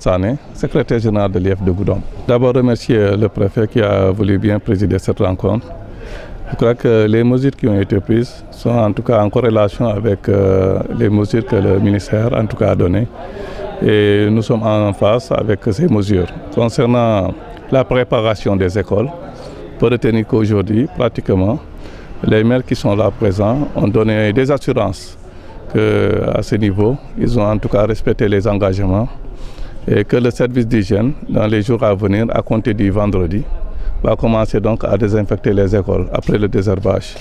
Sané, secrétaire général de l'IEF de Goudomp. D'abord remercier le préfet qui a voulu bien présider cette rencontre. Je crois que les mesures qui ont été prises sont en tout cas en corrélation avec les mesures que le ministère en tout cas a données. Et nous sommes en phase avec ces mesures. Concernant la préparation des écoles, on peut retenir qu'aujourd'hui, pratiquement, les maires qui sont là présents ont donné des assurances qu'à ce niveau, ils ont en tout cas respecté les engagements et que le service d'hygiène, dans les jours à venir, à compter du vendredi, va commencer donc à désinfecter les écoles après le désherbage.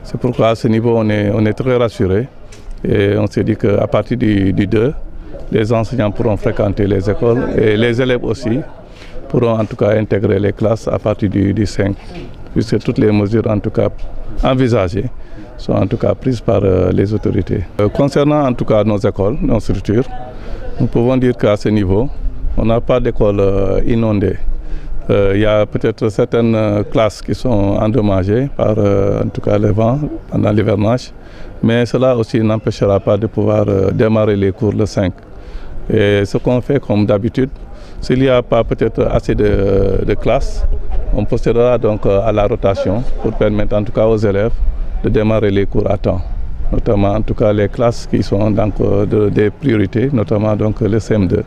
C'est pourquoi à ce niveau, on est très rassurés et on s'est dit qu'à partir du 2, les enseignants pourront fréquenter les écoles et les élèves aussi pourront en tout cas intégrer les classes à partir du 5, puisque toutes les mesures en tout cas envisagées sont en tout cas prises par les autorités. Concernant en tout cas nos écoles, nos structures, nous pouvons dire qu'à ce niveau, on n'a pas d'école inondée. Il y a peut-être certaines classes qui sont endommagées par en tout cas le vent pendant l'hivernage, mais cela aussi n'empêchera pas de pouvoir démarrer les cours le 5. Et ce qu'on fait comme d'habitude, s'il n'y a pas peut-être assez de classes, on procédera donc à la rotation pour permettre en tout cas aux élèves de démarrer les cours à temps, notamment en tout cas les classes qui sont donc des priorités, notamment donc le CM2,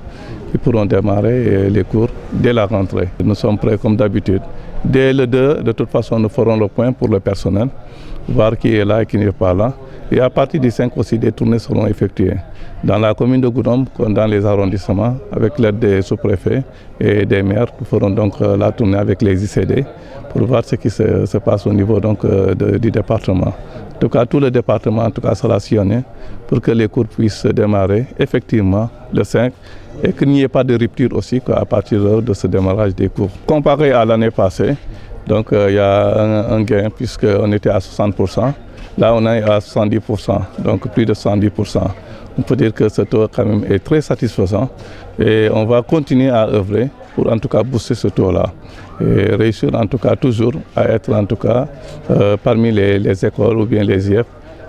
qui pourront démarrer les cours dès la rentrée. Nous sommes prêts comme d'habitude. Dès le 2, de toute façon, nous ferons le point pour le personnel, voir qui est là et qui n'est pas là. Et à partir du 5 aussi, des tournées seront effectuées dans la commune de Goudomp, comme dans les arrondissements, avec l'aide des sous-préfets et des maires. Nous ferons donc la tournée avec les ICD pour voir ce qui se passe au niveau donc, du département. En tout cas, tout le département en tout cas, sera sillonné pour que les cours puissent démarrer effectivement le 5 et qu'il n'y ait pas de rupture aussi à partir de ce démarrage des cours. Comparé à l'année passée, donc il y a un gain puisqu'on était à 60%. Là, on est à 70%, donc plus de 70%. On peut dire que ce taux quand même est très satisfaisant et on va continuer à œuvrer pour en tout cas booster ce taux-là et réussir en tout cas toujours à être en tout cas parmi les écoles ou bien les IEF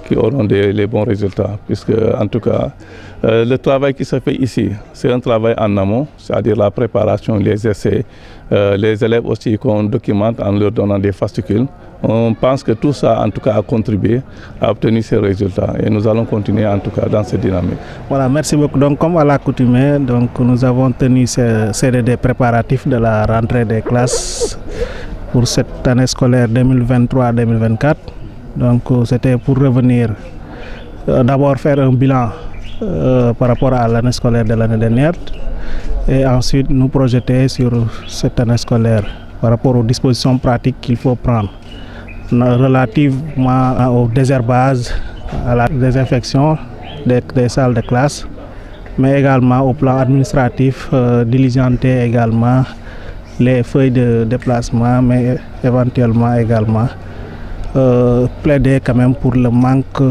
qui auront les bons résultats, puisque en tout cas le travail qui se fait ici, c'est un travail en amont, c'est-à-dire la préparation, les essais, les élèves aussi qu'on documente en leur donnant des fascicules. On pense que tout ça en tout cas a contribué à obtenir ces résultats et nous allons continuer en tout cas dans cette dynamique. Voilà, merci beaucoup. Donc comme à l'accoutumée, donc nous avons tenu ces CDD préparatifs de la rentrée des classes pour cette année scolaire 2023-2024. Donc c'était pour revenir, d'abord faire un bilan par rapport à l'année scolaire de l'année dernière et ensuite nous projeter sur cette année scolaire par rapport aux dispositions pratiques qu'il faut prendre relativement au désherbage, à la désinfection des salles de classe, mais également au plan administratif, diligenter également les feuilles de déplacement, mais éventuellement également plaider quand même pour le manque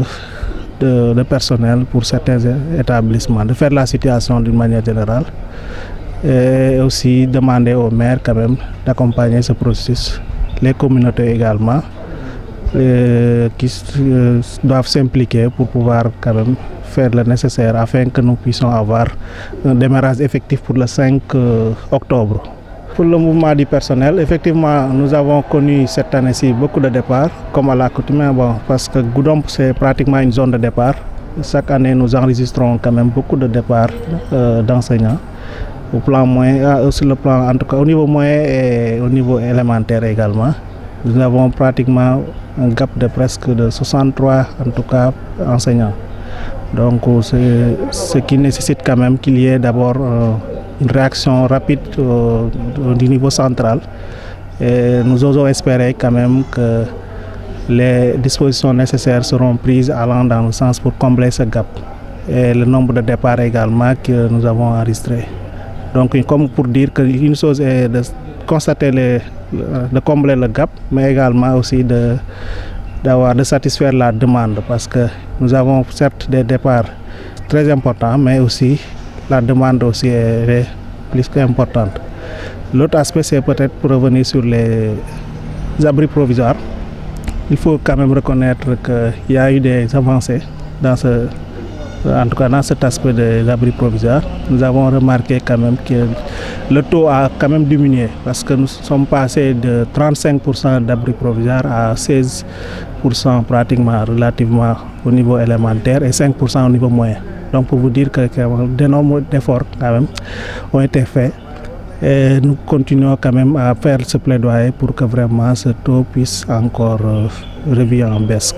de personnel pour certains établissements, de faire la situation d'une manière générale et aussi demander aux maires quand même d'accompagner ce processus, les communautés également qui doivent s'impliquer pour pouvoir quand même faire le nécessaire afin que nous puissions avoir un démarrage effectif pour le 5 octobre. Pour le mouvement du personnel, effectivement, nous avons connu cette année-ci beaucoup de départs, comme à l'accoutumée, parce que Goudomp, c'est pratiquement une zone de départ. Chaque année, nous enregistrons quand même beaucoup de départs d'enseignants, au plan moyen, sur le plan, en tout cas au niveau moyen et au niveau élémentaire également. Nous avons pratiquement un gap de presque de 63, en tout cas, enseignants. Donc, c'est ce qui nécessite quand même qu'il y ait d'abord une réaction rapide du niveau central. Et nous osons espérer quand même que les dispositions nécessaires seront prises allant dans le sens pour combler ce gap. Et le nombre de départs également que nous avons enregistré. Donc, comme pour dire qu'une chose est de constater, de combler le gap, mais également aussi de satisfaire la demande, parce que nous avons certes des départs très importants, mais aussi la demande aussi est plus qu'importante. L'autre aspect, c'est peut-être pour revenir sur les abris provisoires. Il faut quand même reconnaître qu'il y a eu des avancées dans ce en tout cas dans cet aspect des abris provisoires. Nous avons remarqué quand même que le taux a quand même diminué parce que nous sommes passés de 35% d'abris provisoires à 16% pratiquement relativement au niveau élémentaire et 5% au niveau moyen. Donc pour vous dire que d'énormes efforts quand même ont été faits. Et nous continuons quand même à faire ce plaidoyer pour que vraiment ce taux puisse encore revenir en baisse.